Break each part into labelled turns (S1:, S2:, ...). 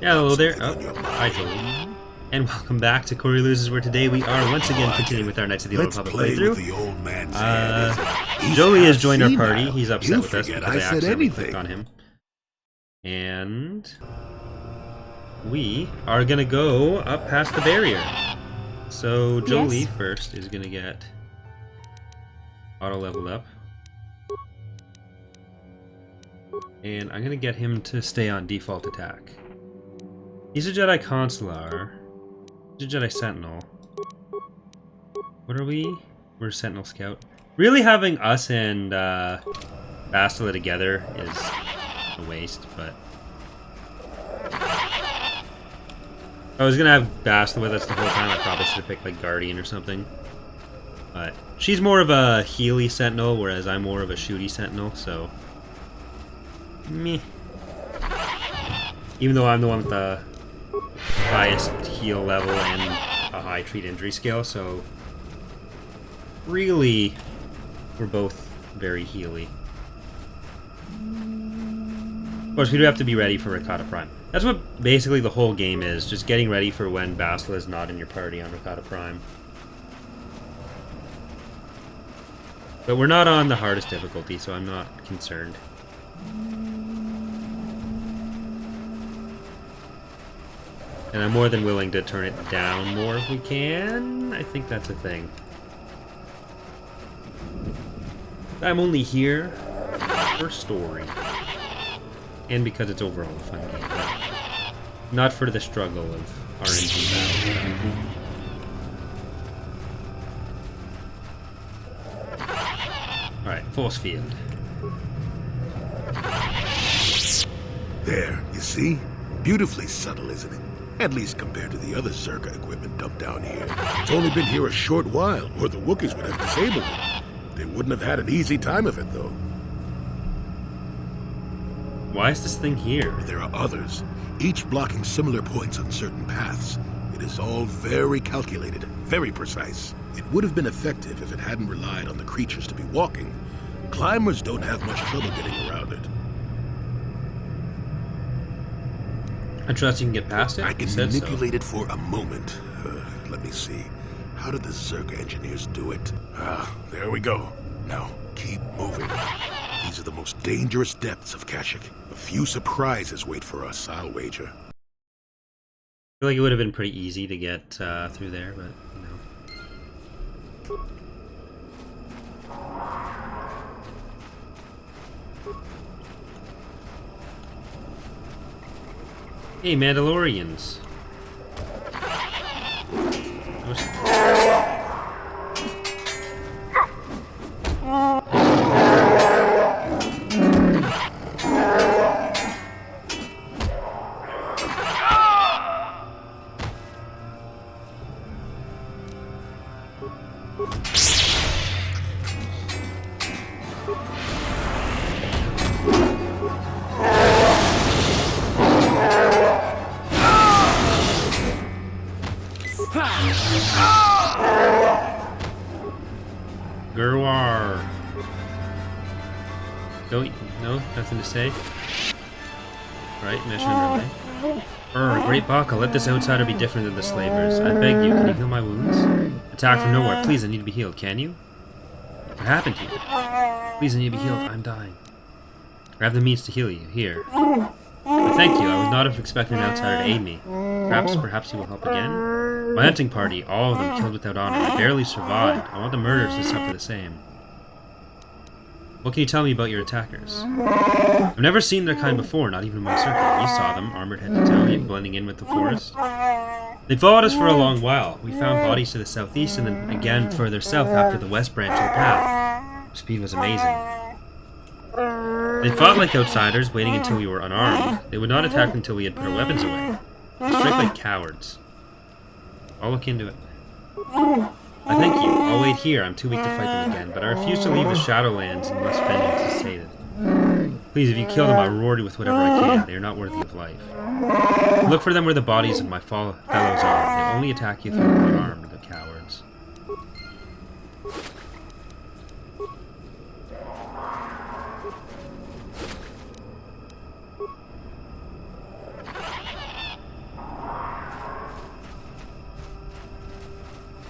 S1: Yeah, hello there. Oh, hi Joey. And welcome back to Corey Loses, where today we are once again continuing with our Knights of the Old
S2: Let's
S1: Republic
S2: play
S1: playthrough.
S2: with the old man's head.
S1: Joey has
S2: He's
S1: joined our
S2: half
S1: party.
S2: senile.
S1: He's upset
S2: He'll
S1: with us
S2: forget
S1: because
S2: I
S1: I
S2: said
S1: accidentally clicked
S2: anything.
S1: on him. And we are gonna go up past the barrier. So Jolie
S3: Yes.
S1: first is gonna get auto leveled up. And I'm gonna get him to stay on default attack. He's a Jedi Consular. He's a Jedi Sentinel. What are we? We're a Sentinel Scout. Really having us and Bastila together is a waste, but... If I was gonna have Bastila with us the whole time, I probably should have picked like Guardian or something. But she's more of a healy Sentinel, whereas I'm more of a shooty Sentinel, so... Meh. Even though I'm the one with the highest heal level and a high treat injury scale, so really we're both very healy. Of course, we do have to be ready for Rakata Prime. That's what basically the whole game is, just getting ready for when Bastila is not in your party on Rakata Prime. But we're not on the hardest difficulty, so I'm not concerned. And I'm more than willing to turn it down more if we can. I think that's a thing. I'm only here for story. And because it's overall a fun game. But not for the struggle of RNG battles. Alright, force field.
S2: There, you see? Beautifully subtle, isn't it? At least compared to the other Zerka equipment dumped down here. It's only been here a short while, or the Wookiees would have disabled it. They wouldn't have had an easy time of it, though.
S1: Why is this thing here?
S2: There are others, each blocking similar points on certain paths. It is all very calculated, very precise. It would have been effective if it hadn't relied on the creatures to be walking. Climbers don't have much trouble getting around it.
S1: I trust you can get past it?
S2: I can
S1: You said
S2: manipulate it for a moment. Let me see. How did the Zerka engineers do it? There we go. Now, keep moving. These are the most dangerous depths of Kashyyyk. A few surprises wait for us, I'll wager.
S1: I feel like it would have been pretty easy to get through there, but, you know. Hey, Mandalorians. Gerwar. No, nothing to say. Right, mission relay. Great Baka, let this outsider be different than the slavers. I beg you, can you heal my wounds? Attack from nowhere, please, I need to be healed, can you? What happened here? Please, I need to be healed, I'm dying. I have the means to heal you, here. But thank you, I would not have expected an outsider to aid me. Perhaps you will help again? My hunting party, all of them killed without honor. I barely survived. I want the murderers to suffer the same. What can you tell me about your attackers? I've never seen their kind before, not even in my circle. You saw them, armored head to toe, yet blending in with the forest. They followed us for a long while. We found bodies to the southeast and then again further south after the west branch of the path. Their speed was amazing. They fought like outsiders, waiting until we were unarmed. They would not attack until we had put our weapons away. They strike like cowards. I'll look into it. I thank you. I'll wait here. I'm too weak to fight them again, but I refuse to leave the Shadowlands unless vengeance is sated. Please, if you kill them, I'll reward you with whatever I can. They are not worthy of life. Look for them where the bodies of my fellows are. They only attack you if you are unarmed, the cowards.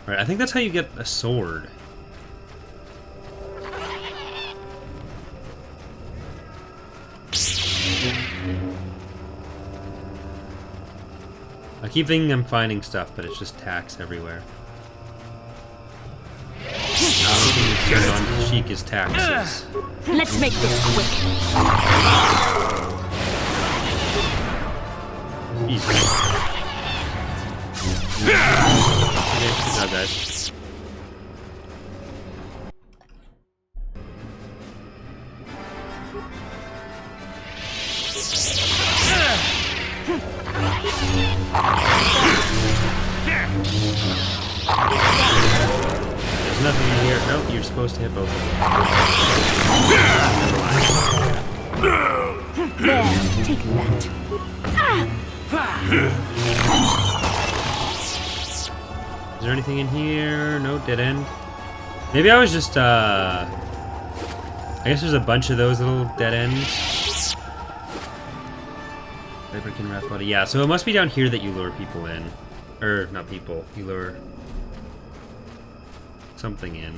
S1: Alright, I think that's how you get a sword. I keep thinking I'm finding stuff, but it's just tacks everywhere. The only thing that's turned on Kashyyyk is taxes.
S3: Let's make this quick.
S1: Jesus. Okay, good job, guys. There's nothing in here. Nope, you're supposed to hit both of them.
S3: There, take that.
S1: Is there anything in here? No, dead end. Maybe I was just, I guess there's a bunch of those little dead ends. Viperkin Wrath Body. Yeah, so it must be down here that you lure people in. Or, not people. You lure something in.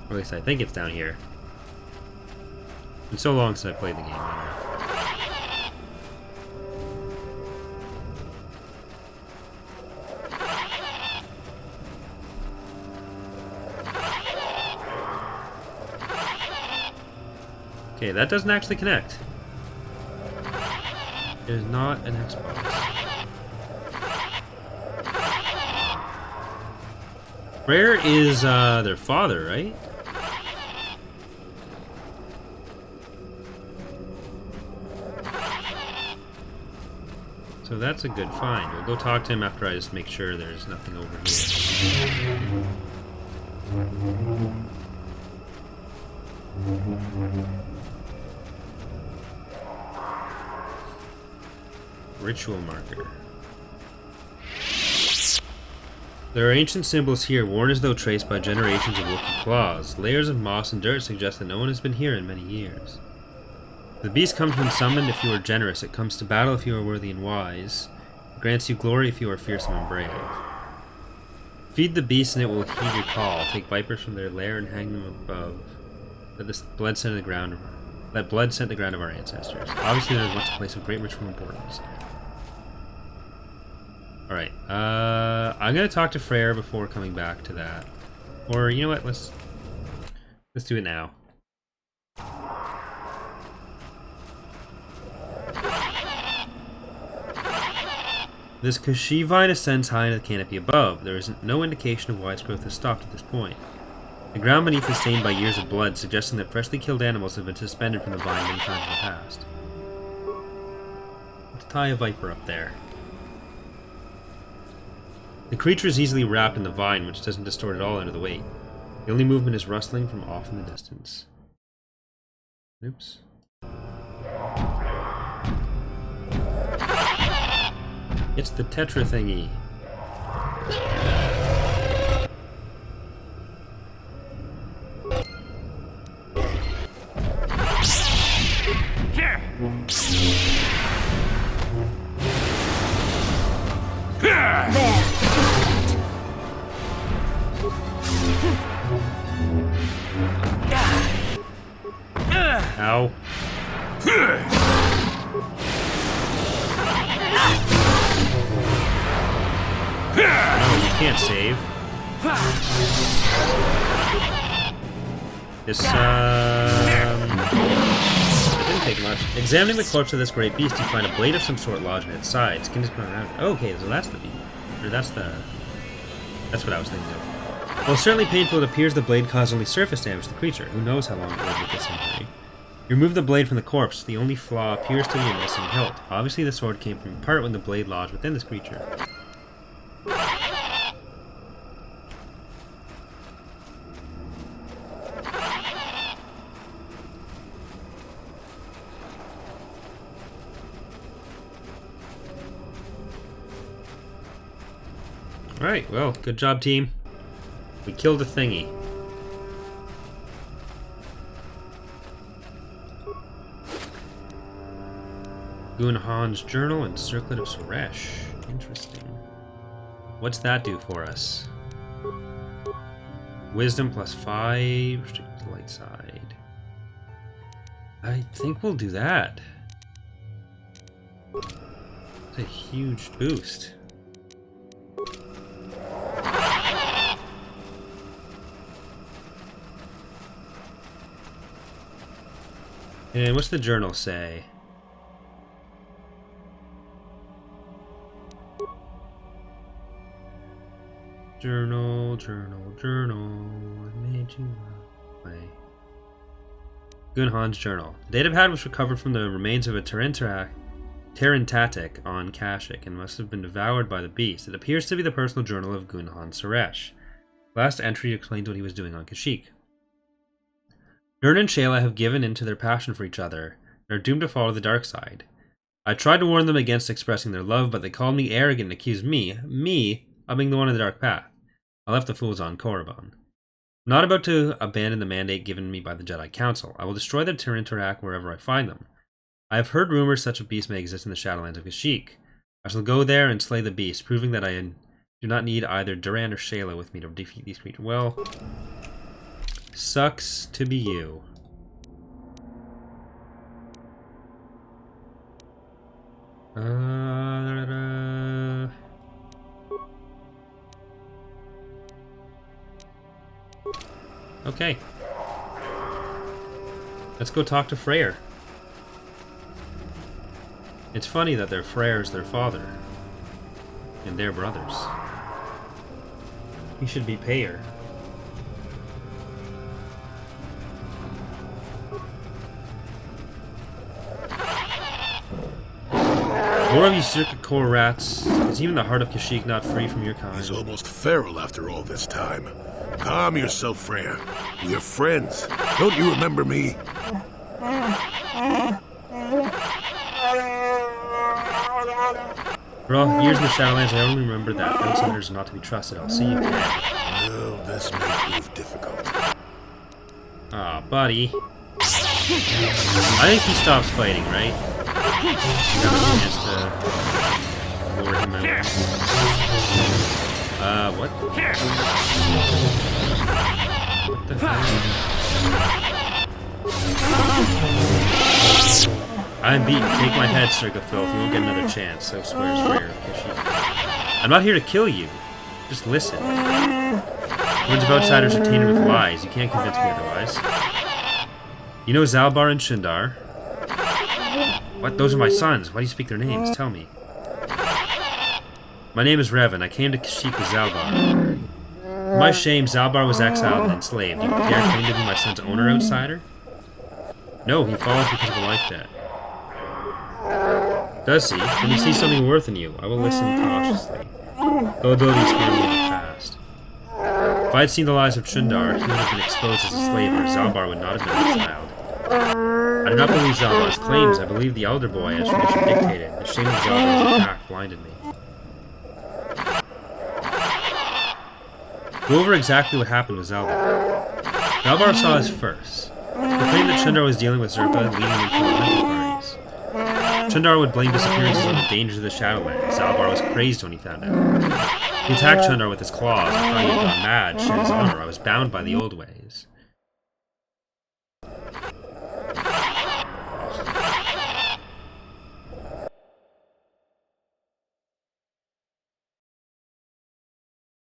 S1: Or at least I think it's down here. It's been so long since I played the game. Okay, that doesn't actually connect. It is not an Xbox. Rare is their father, right? So that's a good find. We'll go talk to him after I just make sure there's nothing over here. Ritual marker. There are ancient symbols here, worn as though traced by generations of looking claws. Layers of moss and dirt suggest that no one has been here in many years. The beast comes when summoned if you are generous. It comes to battle if you are worthy and wise. It grants you glory if you are fearsome and brave. Feed the beast and it will heed your call. Take vipers from their lair and hang them above. Let this blood scent the ground. Let blood scent the ground of our ancestors. Obviously, there is once a place of great ritual importance. Alright, I'm gonna talk to Freyr before coming back to that. Or, you know what, let's do it now. This Kashyyyk vine ascends high into the canopy above. There is no indication of why its growth has stopped at this point. The ground beneath is stained by years of blood, suggesting that freshly killed animals have been suspended from the vine many times in the past. Let's tie a viper up there. The creature is easily wrapped in the vine, which doesn't distort at all under the weight. The only movement is rustling from off in the distance. Oops. It's the Tetra thingy. Ow. No, you can't save. This, it didn't take much. Examining the corpse of this great beast, you find a blade of some sort lodged in its side. Skin is grown around it. Oh, okay, so that's the beast. Or that's what I was thinking of. While certainly painful, it appears the blade caused only surface damage to the creature. Who knows how long it lived with this injury. You remove the blade from the corpse. The only flaw appears to be a missing hilt. Obviously, the sword came from apart when the blade lodged within this creature. Alright, well, good job, team. We killed a thingy. Gunhan's Journal and Circlet of Suresh. Interesting. What's that do for us? Wisdom +5, restricted to the light side. I think we'll do that. It's a huge boost. And what's the journal say? Journal. I made you play. Gunhan's journal. The data pad was recovered from the remains of a Terentatic on Kashyyyk and must have been devoured by the beast. It appears to be the personal journal of Gunhan Suresh. Last entry explains what he was doing on Kashyyyk. Nern and Shayla have given in to their passion for each other and are doomed to follow the dark side. I tried to warn them against expressing their love, but they called me arrogant and accused me of being the one in the dark path. I left the fools on Korriban. I'm not about to abandon the mandate given me by the Jedi Council. I will destroy the Terentatic wherever I find them. I have heard rumors such a beast may exist in the Shadowlands of Kashyyyk. I shall go there and slay the beast, proving that I do not need either Duran or Shayla with me to defeat these creatures. Well, sucks to be you. Okay. Let's go talk to Freyr. It's funny that their Freyr's their father. And their brothers. He should be Payer. More of you circuit core rats. Is even the heart of Kashyyyk not free from your kind?
S2: He's almost feral after all this time. Calm yourself, Freyr. We're friends. Don't you remember me?
S1: For all years in the Shadowlands, I only remember that outsiders are not to be trusted. I'll see you again.
S2: Well, this may prove difficult.
S1: Aw, buddy. I think he stops fighting, right? You have a chance to lure him out. What? What the hell? I'm beaten. Take my head, Circa Filth. You won't get another chance, so swears Freyr. I'm not here to kill you. Just listen. Words of outsiders are tainted with lies. You can't convince me otherwise. You know Zalbar and Shundar? What? Those are my sons. Why do you speak their names? Tell me. My name is Revan. I came to Kashyyyk with Zalbar. For my shame, Zalbar was exiled and enslaved. You dare claim to be my son's owner, outsider? No, he falls because of a life debt. Does he? Then he sees something worth in you. I will listen cautiously. Gullibilities harm me in the past. If I had seen the lies of Shundar, he would have been exposed as a slave, or Zalbar would not have been exiled. I do not believe Zalbar's claims. I believe the Elder Boy, as tradition dictated. The shame of Zalbar's attack blinded me. Go over exactly what happened with Zalbar. Zalbar saw us first. He claimed that Shundar was dealing with Zerpa and leading him to the hunting parties. Shundar would blame disappearances on the dangers of the Shadowlands. Zalbar was crazed when he found out. He attacked Shundar with his claws. I thought he had gone mad, shed his honor. I was bound by the old ways.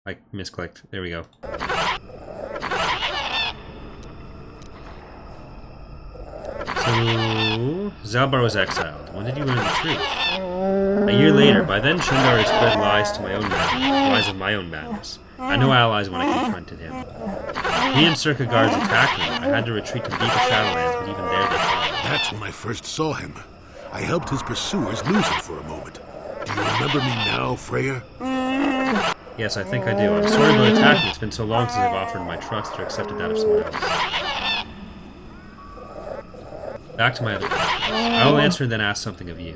S1: I misclicked. There we go. So, Zalbar was exiled. When did you learn the truth? A year later. By then, Shundar had spread lies to my own lies of my own madness. I had no allies when I confronted him. He and Circa guards attacked me. I had to retreat to the deep Shadowlands, but even there they fought.
S2: That's when I first saw him. I helped his pursuers lose him for a moment. Do you remember me now, Freyr?
S1: Yes, I think I do. I'm sorry about attacking. It's been so long since I've offered my trust or accepted that of someone else. Back to my other questions. I will answer and then ask something of you.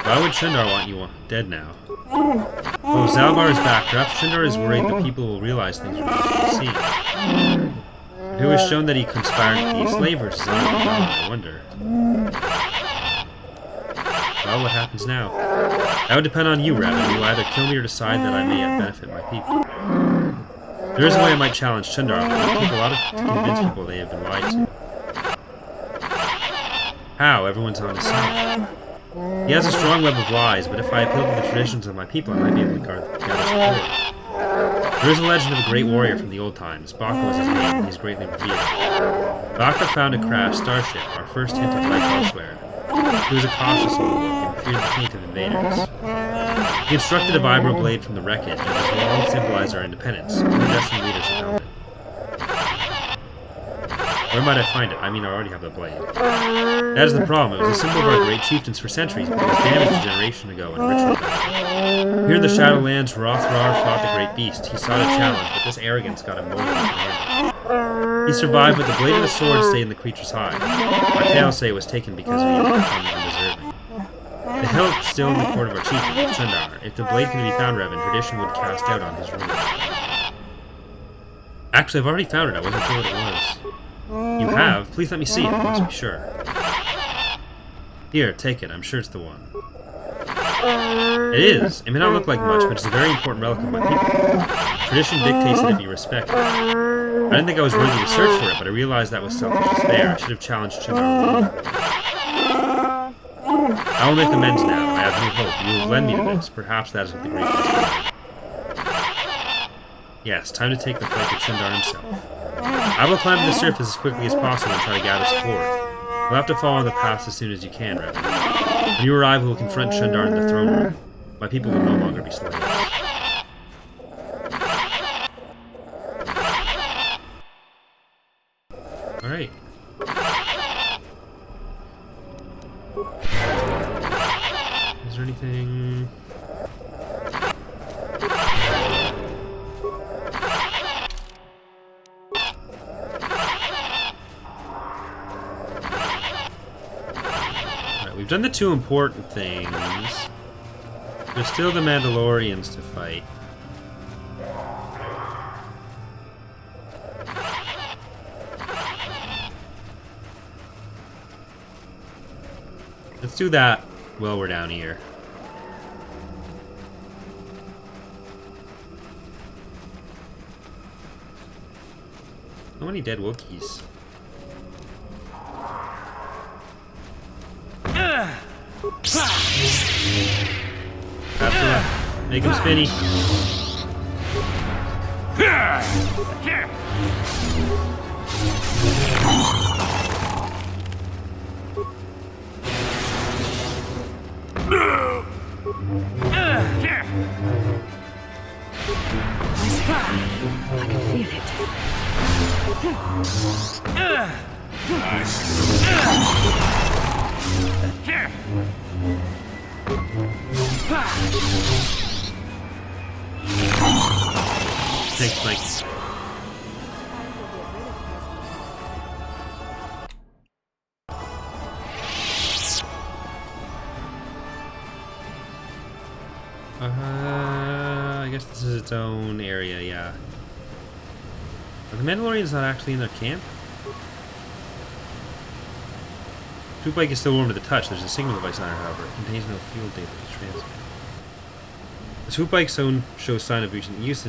S1: Why would Shundar want you dead now? Oh, Zalbar is back. Perhaps Shundar is worried that people will realize things are not to be seen. If it was shown that he conspired with the enslavers, I wonder. Well, what happens now? That would depend on you, Rabbit. You will either kill me or decide that I may benefit my people. There is a way I might challenge Chundar, but it will take a lot to convince people they have been lied to. How? Everyone's on his side. He has a strong web of lies, but if I appeal to the traditions of my people, I might be able to gather support. There is a legend of a great warrior from the old times. Baka was his name, and he is greatly revered. Baka found a crashed starship, our first hint of life elsewhere. He was a cautious old look and feared the teeth of invaders. He constructed a vibro blade from the wreckage, and his wall symbolized our independence. The destined leaders have found it. Where might I find it? I mean, I already have the blade. That is the problem. It was a symbol of our great chieftains for centuries, but it was damaged a generation ago in a ritual battle. Here in the Shadowlands, Rothrar fought the great beast. He sought a challenge, but this arrogance got him more than he demanded. He survived, but the blade of the sword stayed in the creature's hide. My tales say it was taken because he had become undeserving. The hilt is still in the court of our chieftain, Chundar. If the blade can be found, Revan, tradition would cast doubt on his rule. Actually, I've already found it. I wasn't sure what it was. You have? Please let me see it. I must be sure. Here, take it. I'm sure it's the one. It is. It may not look like much, but it's a very important relic of my people. Tradition dictates that it be respected. I didn't think I was worthy to search for it, but I realized that was selfish despair. I should have challenged Chundar. I will make amends now. I have new hope. You will lend me to this. Perhaps that is what the great master did. Yes, time to take the fight to Chundar himself. I will climb to the surface as quickly as possible and try to gather support. You'll have to follow the path as soon as you can, Revan. When you arrive, we will confront Chundar in the throne room. My people will no longer be slaves. Alright. Is there anything... We've done the two important things. There's still the Mandalorians to fight. Let's do that while we're down here. How many dead Wookiees? Absolutely. Make him spinny.
S3: I can feel it.
S1: Thanks, Mike. I guess this is its own area, yeah. Are the Mandalorians not actually in their camp? Troop bike is still warm to the touch. There's a signal device on it, however. It contains no field data to transmit. The swoop bike zone shows sign of recent use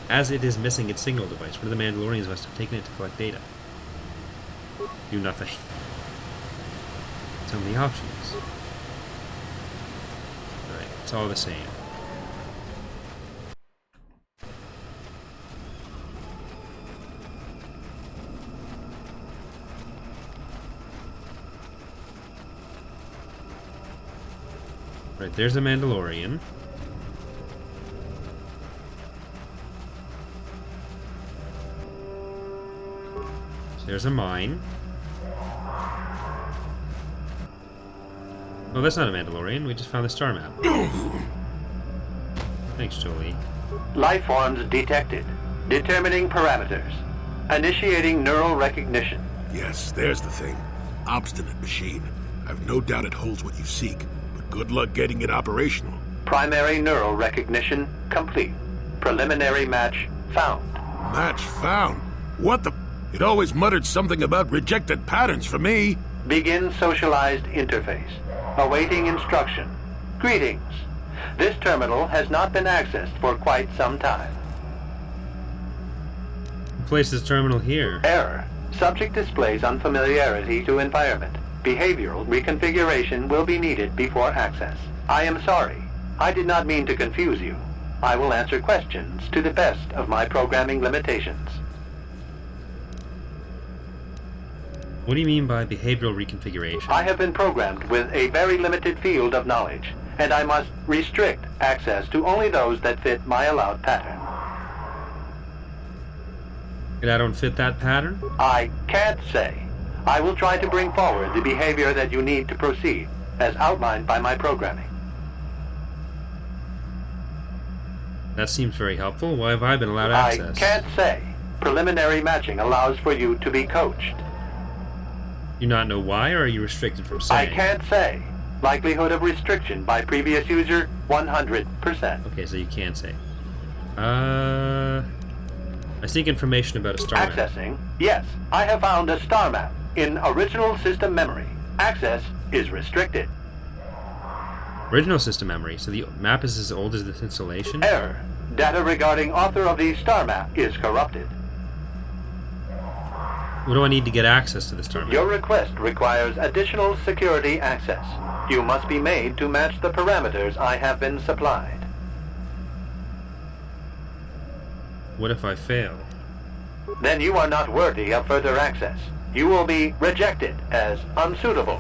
S1: as it is missing its signal device. One of the Mandalorians must have taken it to collect data. Do nothing. So many options. Alright, it's all the same. Right, there's a Mandalorian. So there's a mine. Oh, that's not a Mandalorian. We just found the star map. Thanks, Jolie.
S4: Life forms detected. Determining parameters. Initiating neural recognition.
S2: Yes, there's the thing. Obstinate machine. I've no doubt it holds what you seek, but good luck getting it operational.
S4: Primary neural recognition complete. Preliminary match found.
S2: Match found? What the... It always muttered something about rejected patterns for me.
S4: Begin socialized interface. awaiting instruction. Greetings. This terminal has not been accessed for quite some time.
S1: Place this terminal here.
S4: Error. Subject displays unfamiliarity to environment. Behavioral reconfiguration will be needed before access. I am sorry. I did not mean to confuse you. I will answer questions to the best of my programming limitations.
S1: What do you mean by behavioral reconfiguration?
S4: I have been programmed with a very limited field of knowledge, and I must restrict access to only those that fit my allowed pattern.
S1: And I don't fit that pattern?
S4: I can't say. I will try to bring forward the behavior that you need to proceed, as outlined by my programming.
S1: That seems very helpful. Why have I been allowed access?
S4: I can't say. Preliminary matching allows for you to be coached.
S1: You not know why, or are you restricted from saying?
S4: I can't say. Likelihood of restriction by previous user, 100%.
S1: Okay, so you can't say. I seek information about a star map.
S4: Accessing? Yes, I have found a star map in original system memory. Access is restricted.
S1: Original system memory, so the map is as old as this installation?
S4: Error. Data regarding author of the star map is corrupted.
S1: What do I need to get access to this star map?
S4: Your request requires additional security access. You must be made to match the parameters I have been supplied.
S1: What if I fail?
S4: Then you are not worthy of further access. You will be rejected as unsuitable.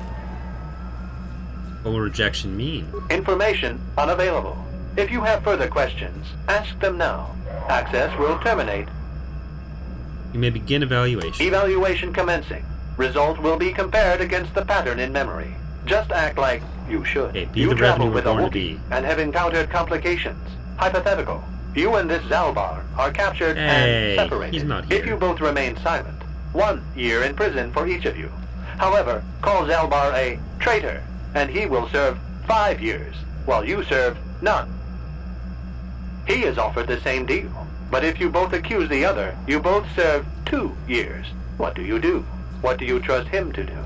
S1: What will rejection mean?
S4: Information unavailable. If you have further questions, ask them now. Access will terminate.
S1: You may begin evaluation.
S4: Evaluation commencing. Result will be compared against the pattern in memory. Just act like you should.
S1: Okay, be
S4: you
S1: the
S4: travel
S1: revenue
S4: with
S1: we're
S4: a
S1: born to
S4: Wookiee
S1: be.
S4: and have encountered complications. Hypothetical. You and this Zalbar are captured
S1: Hey,
S4: and separated.
S1: he's not here.
S4: If you both remain silent, 1 year in prison for each of you. However, call Zalbar a traitor, and he will serve 5 years, while you serve none. He is offered the same deal, but if you both accuse the other, you both serve 2 years. What do you do? What do you trust him to do?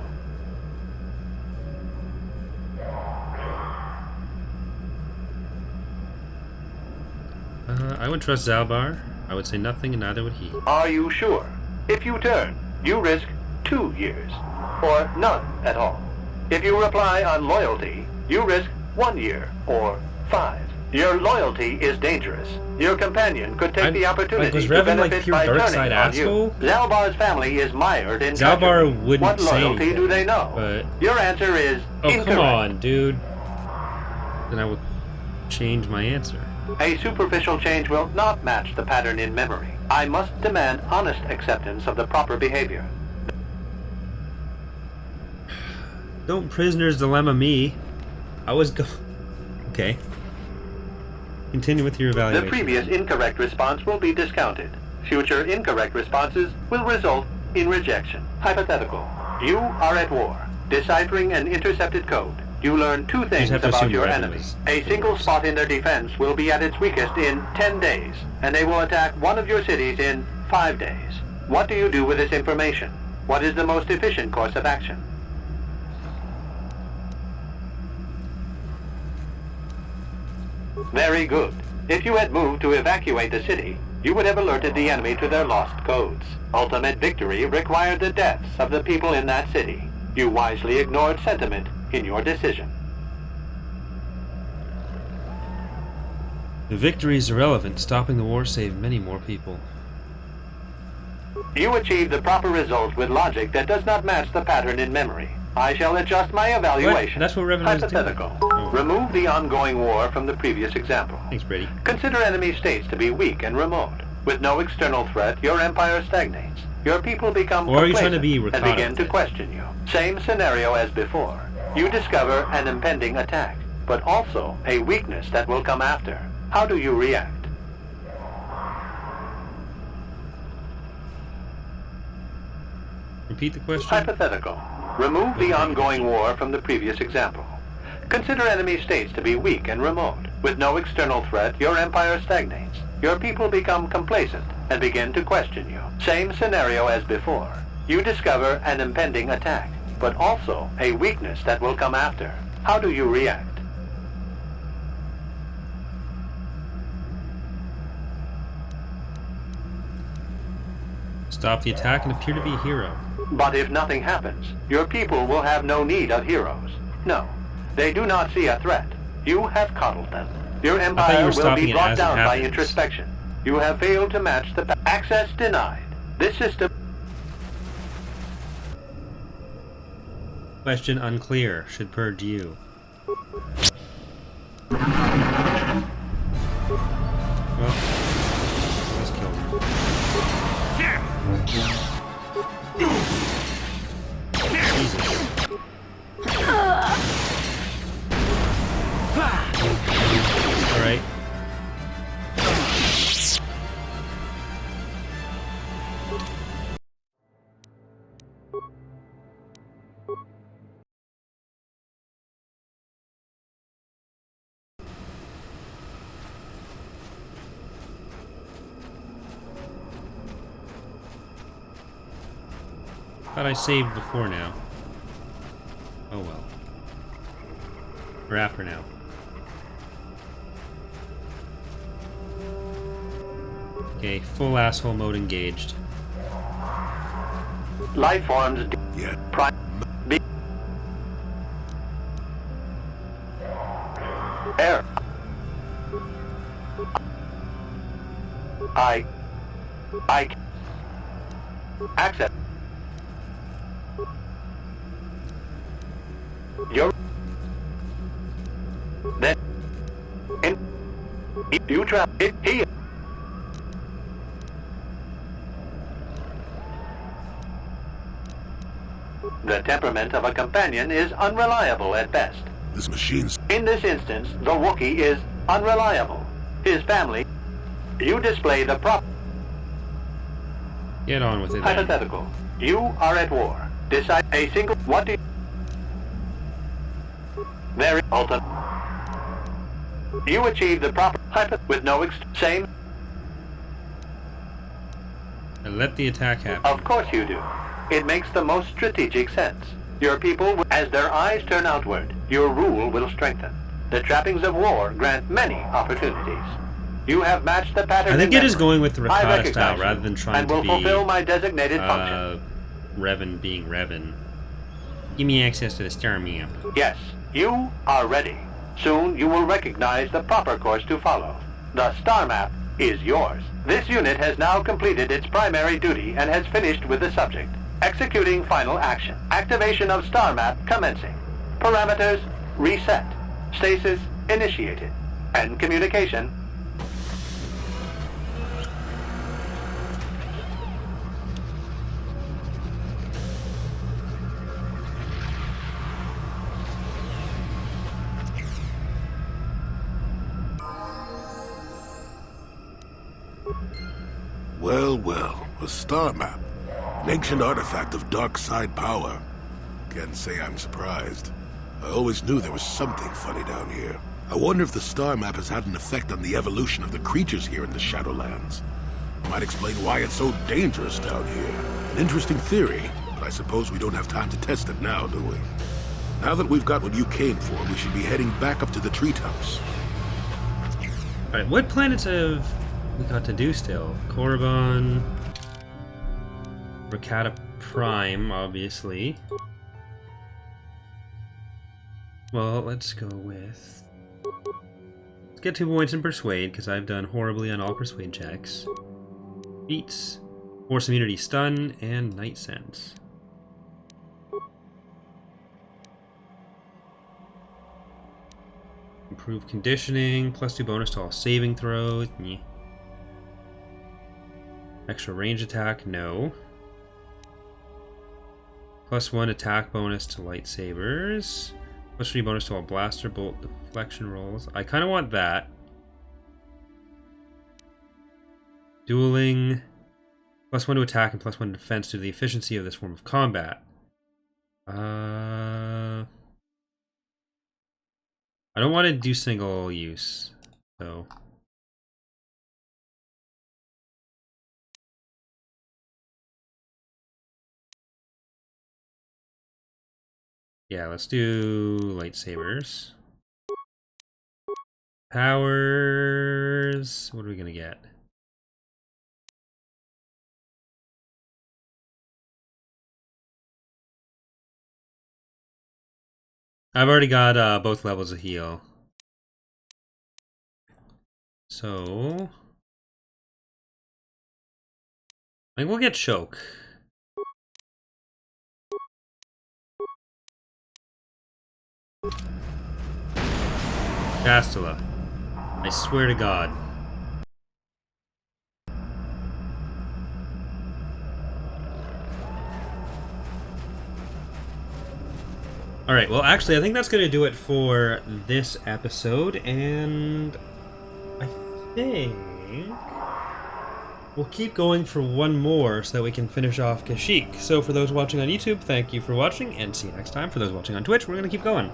S1: I would trust Zalbar. I would say nothing, and neither would he.
S4: Are you sure? If you turn, you risk 2 years, or none at all. If you reply on loyalty, you risk 1 year, or 5. Your loyalty is dangerous. Your companion could take the opportunity
S1: was
S4: to
S1: Revan like
S4: benefit
S1: pure
S4: by
S1: dark
S4: turning
S1: side
S4: on
S1: asshole?
S4: you. Zalbar's family is mired in
S1: Zalbar
S4: treachery.
S1: wouldn't
S4: What
S1: say
S4: loyalty
S1: anything,
S4: do they know?
S1: but-
S4: Your answer is
S1: Oh,
S4: incorrect.
S1: come on, dude. Then I will change my answer.
S4: A superficial change will not match the pattern in memory. I must demand honest acceptance of the proper behavior.
S1: Don't prisoner's dilemma me. I was go... Okay. Continue with your
S4: The
S1: evaluation.
S4: previous incorrect response will be discounted. Future incorrect responses will result in rejection. Hypothetical. You are at war, deciphering an intercepted code. You learn 2 things
S1: have to
S4: about
S1: assume
S4: your
S1: Revan
S4: enemy.
S1: was
S4: A single spot in their defense will be at its weakest in 10 days, and they will attack one of your cities in 5 days. What do you do with this information? What is the most efficient course of action? Very good. If you had moved to evacuate the city, you would have alerted the enemy to their lost codes. Ultimate victory required the deaths of the people in that city. You wisely ignored sentiment in your decision.
S1: The victory is irrelevant. Stopping the war saved many more people.
S4: You achieved the proper result with logic that does not match the pattern in memory. I shall adjust my evaluation.
S1: That's what Revan was doing.
S4: Hypothetical.
S1: Oh.
S4: Remove the ongoing war from the previous example.
S1: Thanks, Brady.
S4: Consider enemy states to be weak and remote. With no external threat, your empire stagnates. Your people become
S1: Or are you trying to
S4: complacent
S1: be
S4: and
S1: Ricardo
S4: begin to
S1: then?
S4: question you. Same scenario as before. You discover an impending attack, but also a weakness that will come after. How do you react?
S1: Repeat the question.
S4: Hypothetical. Remove the ongoing war from the previous example. Consider enemy states to be weak and remote. With no external threat, your empire stagnates. Your people become complacent and begin to question you. Same scenario as before. You discover an impending attack, but also a weakness that will come after. How do you react?
S1: Stop the attack and appear to be a hero.
S4: But if nothing happens, your people will have no need of heroes. No, they do not see a threat. You have coddled them. Your
S1: thought you
S4: empire
S1: were
S4: will
S1: stopping
S4: be
S1: it
S4: brought
S1: as it
S4: down by
S1: happens.
S4: introspection. You have failed to match the access denied. This system...
S1: Question unclear. Should purge you. Well, let's kill him. Jesus. Alright. Thought I saved before now. Oh well. Or after now. Okay, full asshole mode engaged.
S4: Life forms...
S2: Yeah.
S4: Prime... B... Air... I... Access... Your... Then... In... You trap... It... He... The temperament of a companion is unreliable at best.
S2: This machine's...
S4: In this instance, the Wookiee is unreliable. His family... You display the prop...
S1: Get on with it then.
S4: Hypothetical. You are at war. Decide a single... What do you... Very ultimate. You achieve the proper... With no same...
S1: And let the attack happen.
S4: Of course you do. It makes the most strategic sense. Your people, as their eyes turn outward, your rule will strengthen. The trappings of war grant many opportunities. You have matched the pattern.
S1: I think
S4: in
S1: it is
S4: memory.
S1: going with the
S4: I
S1: Rakata
S4: recognize
S1: style
S4: you
S1: rather than trying
S4: and
S1: to
S4: will
S1: be
S4: fulfill my designated function.
S1: Revan being Revan. Give me access to the star map.
S4: Yes, you are ready. Soon you will recognize the proper course to follow. The star map is yours. This unit has now completed its primary duty and has finished with the subject. Executing final action. Activation of star map commencing. Parameters reset. Stasis initiated. And communication.
S2: Well, well, a star map. An ancient artifact of dark side power. Can't say I'm surprised. I always knew there was something funny down here. I wonder if the star map has had an effect on the evolution of the creatures here in the Shadowlands. Might explain why it's so dangerous down here. An interesting theory, but I suppose we don't have time to test it now, do we? Now that we've got what you came for, we should be heading back up to the treetops.
S1: Alright, what planets have we got to do still? Korriban, Rakata Prime, obviously. Well, let's go with... Let's get 2 points in Persuade, because I've done horribly on all Persuade checks. Beats, Force Immunity Stun, and Night Sense. Improved Conditioning, +2 bonus to all saving throws. Nyeh. Extra range attack, no. +1 attack bonus to lightsabers. +3 bonus to all blaster bolt deflection rolls. I kind of want that. Dueling. +1 to attack and +1 to defense to the efficiency of this form of combat. I don't want to do single use, so... Yeah, let's do lightsabers. Powers. What are we gonna get? I've already got both levels of heal. So I think we'll get choke. Castella. I swear to God. Alright, well actually I think that's going to do it for this episode, and I think we'll keep going for one more so that we can finish off Kashyyyk. So for those watching on YouTube, thank you for watching, and see you next time. For those watching on Twitch, we're going to keep going.